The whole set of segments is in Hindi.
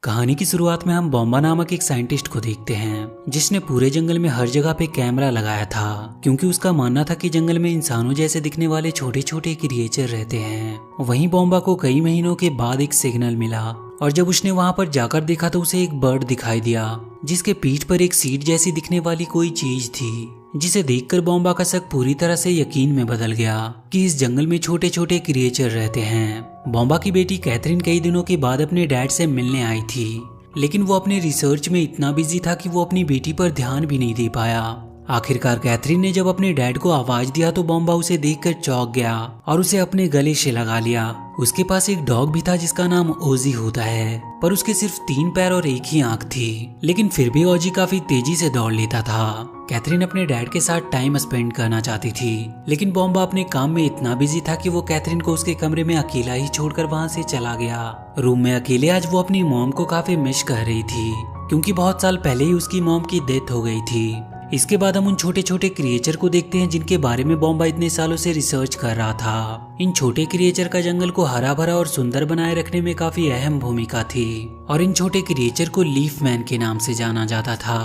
कहानी की शुरुआत में हम बॉम्बा नामक एक साइंटिस्ट को देखते हैं जिसने पूरे जंगल में हर जगह पे कैमरा लगाया था क्योंकि उसका मानना था कि जंगल में इंसानों जैसे दिखने वाले छोटे छोटे क्रिएचर रहते हैं। वहीं बॉम्बा को कई महीनों के बाद एक सिग्नल मिला और जब उसने वहां पर जाकर देखा तो उसे एक बर्ड दिखाई दिया जिसके पीठ पर एक सीट जैसी दिखने वाली कोई चीज थी, जिसे देखकर बॉम्बा का शक पूरी तरह से यकीन में बदल गया कि इस जंगल में छोटे छोटे क्रिएचर रहते हैं। बॉम्बा की बेटी कैथरीन कई दिनों के बाद अपने डैड से मिलने आई थी, लेकिन वो अपने रिसर्च में इतना बिजी था कि वो अपनी बेटी पर ध्यान भी नहीं दे पाया। आखिरकार कैथरीन ने जब अपने डैड को आवाज दिया तो बॉम्बा उसे देखकर चौंक गया और उसे अपने गले से लगा लिया। उसके पास एक डॉग भी था जिसका नाम ओजी होता है, पर उसके सिर्फ 3 पैर और एक ही आंख थी, लेकिन फिर भी ओजी काफी तेजी से दौड़ लेता था। कैथरीन अपने डैड के साथ टाइम स्पेंड करना चाहती थी, लेकिन बॉम्बा अपने काम में इतना बिजी था कि वो कैथरीन को उसके कमरे में अकेला ही छोड़कर वहां से चला गया। रूम में अकेले आज वो अपनी मॉम को काफी मिस कर रही थी क्योंकि बहुत साल पहले ही उसकी मॉम की डेथ हो गई थी। इसके बाद हम उन छोटे छोटे क्रिएचर को देखते हैं जिनके बारे में बॉम्बा इतने सालों से रिसर्च कर रहा था। इन छोटे क्रिएचर का जंगल को हरा भरा और सुंदर बनाए रखने में काफी अहम भूमिका थी और इन छोटे क्रिएचर को लीफ मैन के नाम से जाना जाता था।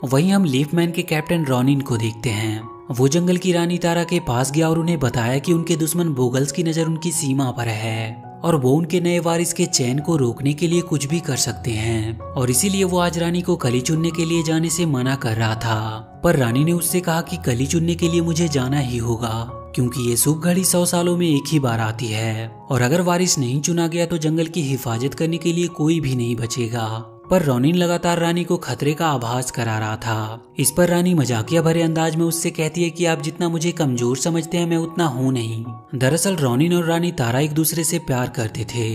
वहीं हम लीफ मैन के कैप्टन रॉनिन को देखते हैं। वो जंगल की रानी तारा के पास गया और उन्हें बताया कि उनके दुश्मन बोगल्स की नजर उनकी सीमा पर है और वो उनके नए वारिस के चैन को रोकने के लिए कुछ भी कर सकते हैं, और इसीलिए वो आज रानी को कली चुनने के लिए जाने से मना कर रहा था। पर रानी ने उससे कहा कि कली चुनने के लिए मुझे जाना ही होगा क्योंकि ये शुभ घड़ी 100 सालों में एक ही बार आती है और अगर वारिस नहीं चुना गया तो जंगल की हिफाजत करने के लिए कोई भी नहीं बचेगा। पर रॉनिन लगातार रानी को खतरे का आभास करा रहा था। इस पर रानी मजाकिया भरे अंदाज में उससे कहती है कि आप जितना मुझे कमजोर समझते हैं मैं उतना हूँ नहीं। दरअसल रॉनिन और रानी तारा एक दूसरे से प्यार करते थे।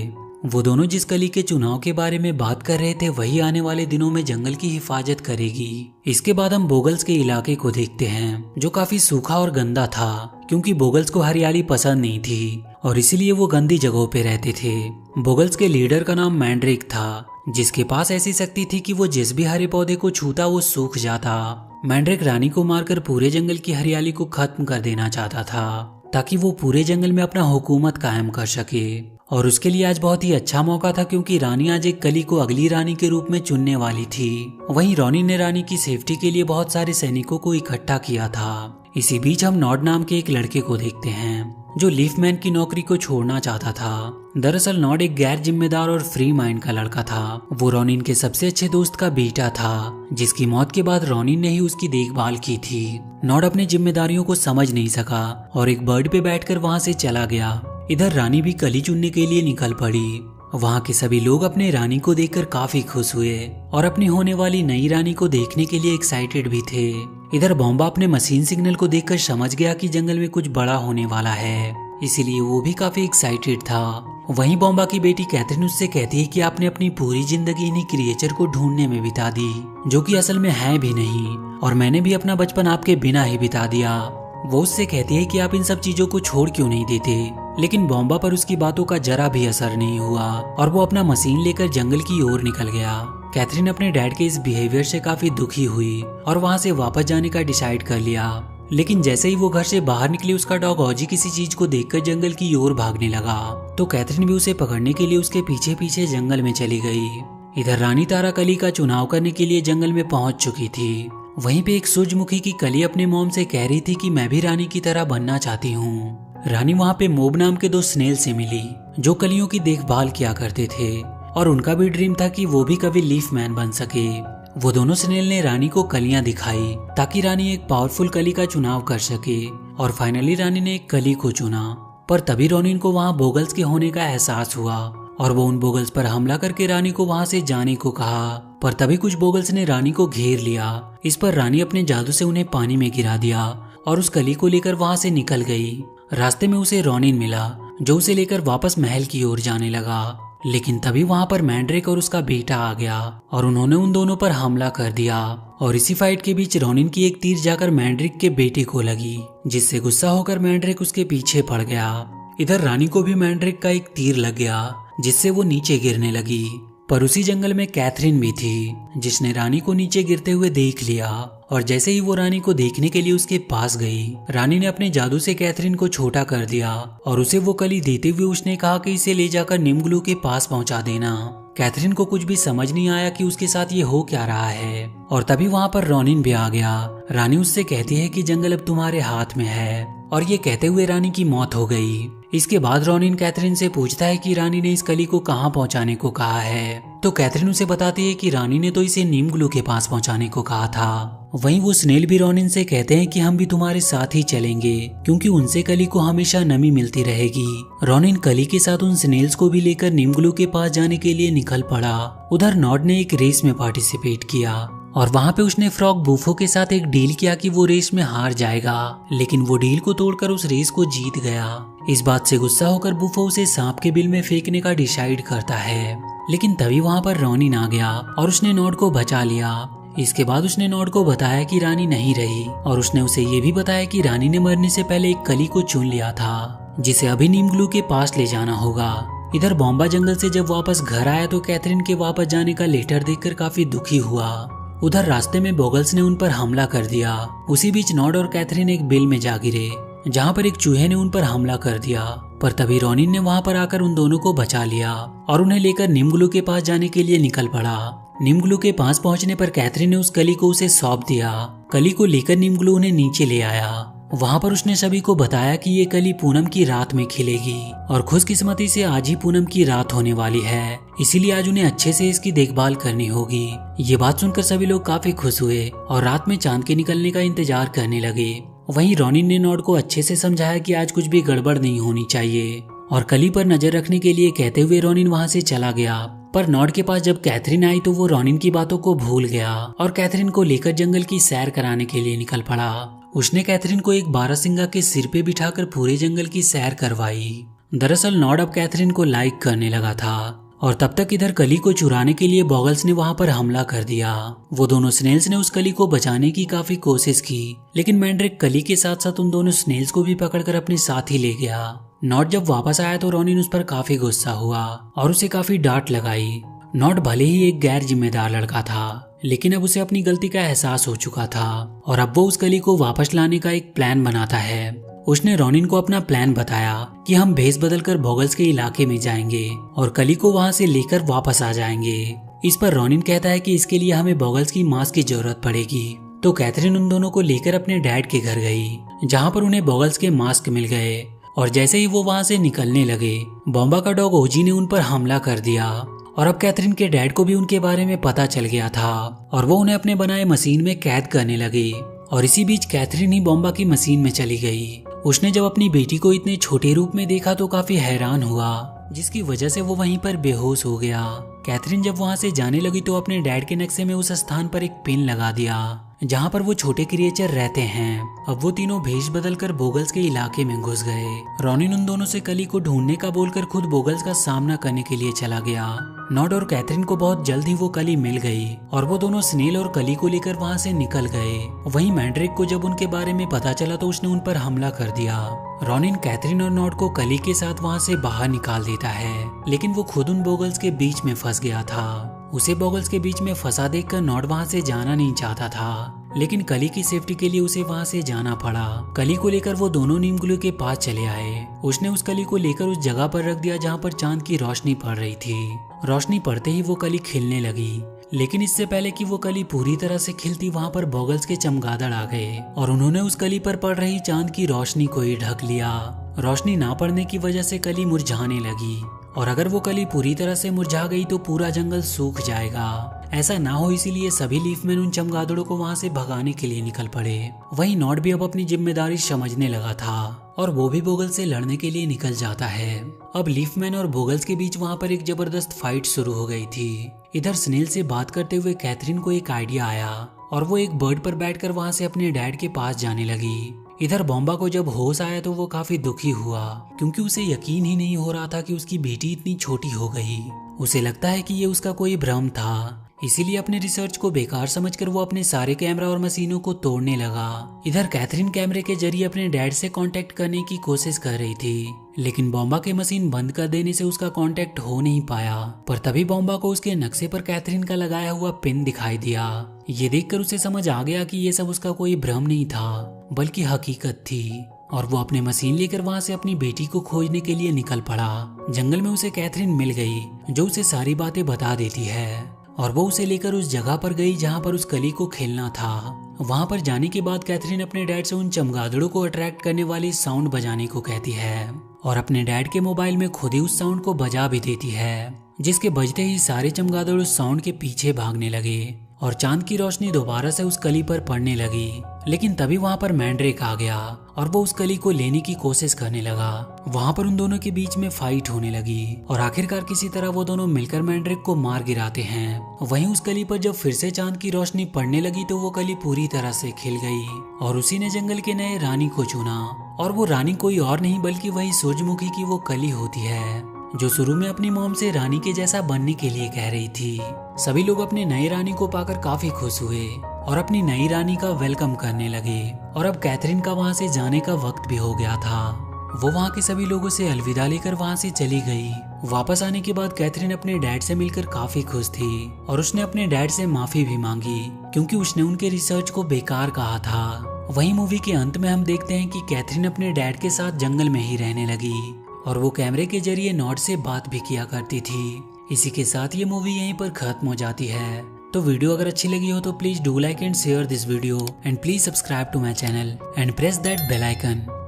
वो दोनों जिस कली के चुनाव के बारे में बात कर रहे थे वही आने वाले दिनों में जंगल की हिफाजत करेगी। इसके बाद हम बोगल्स के इलाके को देखते हैं जो काफी सूखा और गंदा था क्योंकि बोगल्स को हरियाली पसंद नहीं थी और इसीलिए वो गंदी जगहों पे रहते थे। बोगल्स के लीडर का नाम मैंड्रिक था जिसके पास ऐसी शक्ति थी कि वो जिस भी हरे पौधे को छूता वो सूख जाता। मैंड्रिक रानी को मारकर पूरे जंगल की हरियाली को खत्म कर देना चाहता था ताकि वो पूरे जंगल में अपना हुकूमत कायम कर सके, और उसके लिए आज बहुत ही अच्छा मौका था क्योंकि रानी आज एक कली को अगली रानी के रूप में चुनने वाली थी। वहीं रॉनिन ने रानी की सेफ्टी के लिए बहुत सारे सैनिकों को इकट्ठा किया था। इसी बीच हम नॉड नाम के एक लड़के को देखते हैं जो लीफ मैन की नौकरी को छोड़ना चाहता था। दरअसल नॉड एक गैर जिम्मेदार और फ्री माइंड का लड़का था। वो रॉनिन के सबसे अच्छे दोस्त का बेटा था जिसकी मौत के बाद रॉनिन ने ही उसकी देखभाल की थी। नॉड अपनी जिम्मेदारियों को समझ नहीं सका और एक बर्ड पे बैठकर वहां से चला गया। इधर रानी भी कली चुनने के लिए निकल पड़ी। वहाँ के सभी लोग अपने रानी को देखकर काफी खुश हुए और अपनी होने वाली नई रानी को देखने के लिए एक्साइटेड भी थे। इधर बॉम्बा अपने मशीन सिग्नल को देखकर समझ गया कि जंगल में कुछ बड़ा होने वाला है, इसीलिए वो भी काफी एक्साइटेड था। वहीं बॉम्बा की बेटी कैथरीन उससे कहती है कि आपने अपनी पूरी जिंदगी इन्हीं क्रिएचर को ढूंढने में बिता दी जो कि असल में है भी नहीं, और मैंने भी अपना बचपन आपके बिना ही बिता दिया। वो उससे कहती है कि आप इन सब चीजों को छोड़ क्यों नहीं देते, लेकिन बॉम्बा पर उसकी बातों का जरा भी असर नहीं हुआ और वो अपना मशीन लेकर जंगल की ओर निकल गया। कैथरीन अपने डैड के इस बिहेवियर से काफी दुखी हुई और वहां से वापस जाने का डिसाइड कर लिया, लेकिन जैसे ही वो घर से बाहर निकली उसका डॉग ओजी किसी चीज को देखकर जंगल की ओर भागने लगा, तो कैथरीन भी उसे पकड़ने के लिए उसके पीछे पीछे जंगल में चली गई। इधर रानी तारा कली का चुनाव करने के लिए जंगल में पहुंच चुकी थी। वहीं पे एक सूरजमुखी की कली अपने मॉम से कह रही थी कि मैं भी रानी की तरह बनना चाहती हूँ। रानी वहाँ पे मोब नाम के 2 स्नेल से मिली जो कलियों की देखभाल किया करते थे और उनका भी ड्रीम था कि वो भी कभी लीफ मैन बन सके। वो दोनों स्नेल ने रानी को कलियां दिखाई ताकि रानी एक पावरफुल कली का चुनाव कर सके, और फाइनली रानी ने एक कली को चुना। पर तभी रॉनिन को वहाँ बोगल्स के होने का एहसास हुआ और वो उन बोगल्स पर हमला करके रानी को वहाँ से जाने को कहा, पर तभी कुछ बोगल्स ने रानी को घेर लिया। इस पर रानी अपने जादू से उन्हें पानी में गिरा दिया और उस कली को लेकर वहाँ से निकल गई। रास्ते में उसे रॉनिन मिला जो उसे लेकर वापस महल की ओर जाने लगा, लेकिन तभी वहाँ पर मैंड्रिक और उसका बेटा आ गया और उन्होंने उन दोनों पर हमला कर दिया। और इसी फाइट के बीच रॉनिन की एक तीर जाकर मैंड्रिक के बेटे को लगी, जिससे गुस्सा होकर मैंड्रिक उसके पीछे पड़ गया। इधर रानी को भी मैंड्रिक का एक तीर लग गया जिससे वो नीचे गिरने लगी। पर उसी जंगल में कैथरीन भी थी जिसने रानी को नीचे गिरते हुए देख लिया, और जैसे ही वो रानी को देखने के लिए उसके पास गई, रानी ने अपने जादू से कैथरीन को छोटा कर दिया और उसे वो कली देते हुए उसने कहा कि इसे ले जाकर निम्गलू के पास पहुंचा देना। कैथरीन को कुछ भी समझ नहीं आया कि उसके साथ ये हो क्या रहा है। और तभी वहाँ पर रॉनिन भी आ गया। रानी उससे कहती है कि जंगल अब तुम्हारे हाथ में है, और ये कहते हुए रानी की मौत हो गई। इसके बाद रॉनिन कैथरीन से पूछता है कि रानी ने इस कली को कहाँ पहुँचाने को कहा है। तो कैथरीन उसे बताती है कि रानी ने तो इसे नीम ग्लू के पास पहुँचाने को कहा था। वहीं वो स्नेल भी रॉनिन से कहते हैं कि हम भी तुम्हारे साथ ही चलेंगे, क्योंकि उनसे कली को हमेशा नमी मिलती रहेगी। रॉनिन कली के साथ उन स्नेल्स को भी लेकर नीम ग्लू के पास जाने के लिए निकल पड़ा। उधर नॉड ने एक रेस में पार्टिसिपेट किया और वहाँ पे उसने फ्रॉग बूफो के साथ एक डील किया कि वो रेस में हार जाएगा, लेकिन वो डील को तोड़कर उस रेस को जीत गया। इस बात से गुस्सा होकर बूफो उसे सांप के बिल में फेंकने का डिसाइड करता है, लेकिन तभी वहाँ पर रॉनिन आ गया और उसने नॉड को बचा लिया। इसके बाद उसने नॉड को बताया कि रानी नहीं रही, और उसने उसे ये भी बताया कि रानी ने मरने से पहले एक कली को चुन लिया था, जिसे अभी नीम ग्लू के पास ले जाना होगा। इधर बॉम्बा जंगल से जब वापस घर आया तो कैथरीन के वापस जाने का लेटर देखकर काफी दुखी हुआ। उधर रास्ते में बॉगल्स ने उन पर हमला कर दिया। उसी बीच नॉड और कैथरीन एक बिल में जा गिरे, जहाँ पर एक चूहे ने उन पर हमला कर दिया, पर तभी रॉनिन ने वहाँ पर आकर उन दोनों को बचा लिया और उन्हें लेकर नीम ग्लू के पास जाने के लिए निकल पड़ा। नीम ग्लू के पास पहुंचने पर कैथरीन ने उस कली को उसे सौंप दिया। कली को लेकर नीम ग्लू उन्हें नीचे ले आया। वहाँ पर उसने सभी को बताया कि ये कली पूनम की रात में खिलेगी, और खुशकिस्मती से आज ही पूनम की रात होने वाली है, इसीलिए आज उन्हें अच्छे से इसकी देखभाल करनी होगी। ये बात सुनकर सभी लोग काफी खुश हुए और रात में चांद के निकलने का इंतजार करने लगे। वहीं रॉनिन ने नॉड को अच्छे से समझाया कि आज कुछ भी गड़बड़ नहीं होनी चाहिए, और कली पर नजर रखने के लिए कहते हुए रॉनिन वहाँ से चला गया। पर नॉड के पास जब कैथरीन आई तो वो रॉनिन की बातों को भूल गया और कैथरीन को लेकर जंगल की सैर कराने के लिए निकल पड़ा। उसने कैथरीन को एक बारहसिंगा के सिर पे बिठाकर पूरे जंगल की सैर करवाई। दरअसल नॉड अब कैथरीन को लाइक करने लगा था, और तब तक इधर कली को चुराने के लिए बॉगल्स ने वहाँ पर हमला कर दिया। वो दोनों स्नेल्स ने उस कली को बचाने की काफी कोशिश की, लेकिन मैंड्रिक कली के साथ साथ उन दोनों स्नेल्स को भी पकड़कर अपने साथ ही ले गया। नॉड जब वापस आया तो रॉनिन उस पर काफी गुस्सा हुआ और उसे काफी डांट लगाई। नॉड भले ही एक गैर जिम्मेदार लड़का था, लेकिन अब उसे अपनी गलती का एहसास हो चुका था और अब वो उस कली को वापस लाने का एक प्लान बनाता है। उसने रॉनिन को अपना प्लान बताया कि हम भेस बदलकर बॉगल्स के इलाके में जाएंगे और कली को वहां से लेकर वापस आ जाएंगे। इस पर रॉनिन कहता है कि इसके लिए हमें बॉगल्स की मास्क की जरूरत पड़ेगी। तो कैथरीन उन दोनों को लेकर अपने डैड के घर गई, जहाँ पर उन्हें बॉगल्स के मास्क मिल गए, और जैसे ही वो वहाँ से निकलने लगे बॉम्बा का डॉग ओजी ने उन पर हमला कर दिया। और अब कैथरीन के डैड को भी उनके बारे में पता चल गया था और वो उन्हें अपने बनाए मशीन में कैद करने लगे। और इसी बीच कैथरीन ही बॉम्बा की मशीन में चली गई। उसने जब अपनी बेटी को इतने छोटे रूप में देखा तो काफी हैरान हुआ, जिसकी वजह से वो वहीं पर बेहोश हो गया। कैथरीन जब वहाँ से जाने लगी तो अपने डैड के नक्शे में उस स्थान पर एक पिन लगा दिया जहाँ पर वो छोटे क्रिएचर रहते हैं। अब वो तीनों भेष बदलकर बोगल्स के इलाके में घुस गए। रॉनिन उन दोनों से कली को ढूंढने का बोलकर खुद बोगल्स का सामना करने के लिए चला गया। नॉड और कैथरीन को बहुत जल्द ही वो कली मिल गई और वो दोनों स्नेल और कली को लेकर वहाँ से निकल गए। वहीं मैंड्रिक को जब उनके बारे में पता चला तो उसने उन पर हमला कर दिया। रॉनिन कैथरीन और नॉड को कली के साथ वहाँ से बाहर निकाल देता है, लेकिन वो खुद उन बोगल्स के बीच में फंस गया था। उसे बॉगल्स के बीच में फंसा देखकर नॉड वहाँ से जाना नहीं चाहता था, लेकिन कली की सेफ्टी के लिए उसे वहाँ से जाना पड़ा। कली को लेकर वो दोनों नीम ग्लू के पास चले आए। उसने उस कली को लेकर उस जगह पर रख दिया जहाँ पर चांद की रोशनी पड़ रही थी। रोशनी पड़ते ही वो कली खिलने लगी, लेकिन इससे पहले कि वो कली पूरी तरह से खिलती वहाँ पर बॉगल्स के चमगादड़ आ गए और उन्होंने उस कली पर पड़ रही चांद की रोशनी को ही ढक लिया। रोशनी ना पड़ने की वजह से कली मुरझाने लगी, और अगर वो कली पूरी तरह से मुरझा गई तो पूरा जंगल सूख जाएगा। ऐसा ना हो इसीलिए सभी लीफमैन उन चमगादड़ों को वहाँ से भगाने के लिए निकल पड़े। वहीं नॉड भी अब अपनी जिम्मेदारी समझने लगा था और वो भी बोगल से लड़ने के लिए निकल जाता है। अब लीफमैन और बोगल्स के बीच वहाँ पर एक जबरदस्त फाइट शुरू हो गई थी। इधर स्नेल से बात करते हुए कैथरीन को एक आइडिया आया और वो एक बर्ड पर बैठकर वहाँ से अपने डैड के पास जाने लगी। इधर बॉम्बा को जब होश आया तो वो काफी दुखी हुआ, क्योंकि उसे यकीन ही नहीं हो रहा था कि उसकी बेटी इतनी छोटी हो गई। उसे लगता है कि ये उसका कोई भ्रम था, इसीलिए अपने रिसर्च को बेकार समझकर वो अपने सारे कैमरा और मशीनों को तोड़ने लगा। इधर कैथरीन कैमरे के जरिए अपने डैड से कांटेक्ट करने की कोशिश कर रही थी, लेकिन बॉम्बा के मशीन बंद कर देने से उसका कांटेक्ट हो नहीं पाया। पर तभी बॉम्बा को उसके नक्शे पर कैथरीन का लगाया हुआ पिन दिखाई दिया। ये देखकर उसे समझ आ गया कि ये सब उसका कोई भ्रम नहीं था बल्कि हकीकत थी। और वो अपने मशीन लेकर वहाँ से अपनी बेटी को खोजने के लिए निकल पड़ा। जंगल में उसे कैथरीन मिल गई जो उसे सारी बातें बता देती है और वो उसे लेकर उस जगह पर गई जहाँ पर उस कली को खेलना था। वहाँ पर जाने के बाद कैथरीन अपने डैड से उन चमगादड़ों को अट्रैक्ट करने वाली साउंड बजाने को कहती है और अपने डैड के मोबाइल में खुद ही उस साउंड को बजा भी देती है, जिसके बजते ही सारे चमगादड़ उस साउंड के पीछे भागने लगे और चांद की रोशनी दोबारा से उस कली पर पड़ने लगी। लेकिन तभी वहाँ पर मैंड्रेक आ गया और वो उस कली को लेने की कोशिश करने लगा। वहाँ पर उन दोनों के बीच में फाइट होने लगी और आखिरकार किसी तरह वो दोनों मिलकर मैंड्रेक को मार गिराते हैं। वहीं उस कली पर जब फिर से चांद की रोशनी पड़ने लगी तो वो कली पूरी तरह से खिल गई और उसी ने जंगल के नए रानी को चुना। और वो रानी कोई और नहीं बल्कि वही सूरजमुखी की वो कली होती है जो शुरू में अपनी मॉम से रानी के जैसा बनने के लिए कह रही थी। सभी लोग अपने नए रानी को पाकर काफी खुश हुए और अपनी नई रानी का वेलकम करने लगे और अब कैथरीन का वहाँ से जाने का वक्त भी हो गया था। वो वहाँ के सभी लोगों से अलविदा लेकर वहाँ से चली गई। वापस आने के बाद कैथरीन अपने डैड से मिलकर काफी खुश थी और उसने अपने डैड से माफी भी मांगी क्योंकि उसने उनके रिसर्च को बेकार कहा था। वहीं मूवी के अंत में हम देखते हैं कि कैथरीन अपने डैड के साथ जंगल में ही रहने लगी और वो कैमरे के जरिए नॉट से बात भी किया करती थी। इसी के साथ ये मूवी यहीं पर खत्म हो जाती है। तो वीडियो अगर अच्छी लगी हो तो please do like and share this video and please subscribe to my channel and press that bell icon.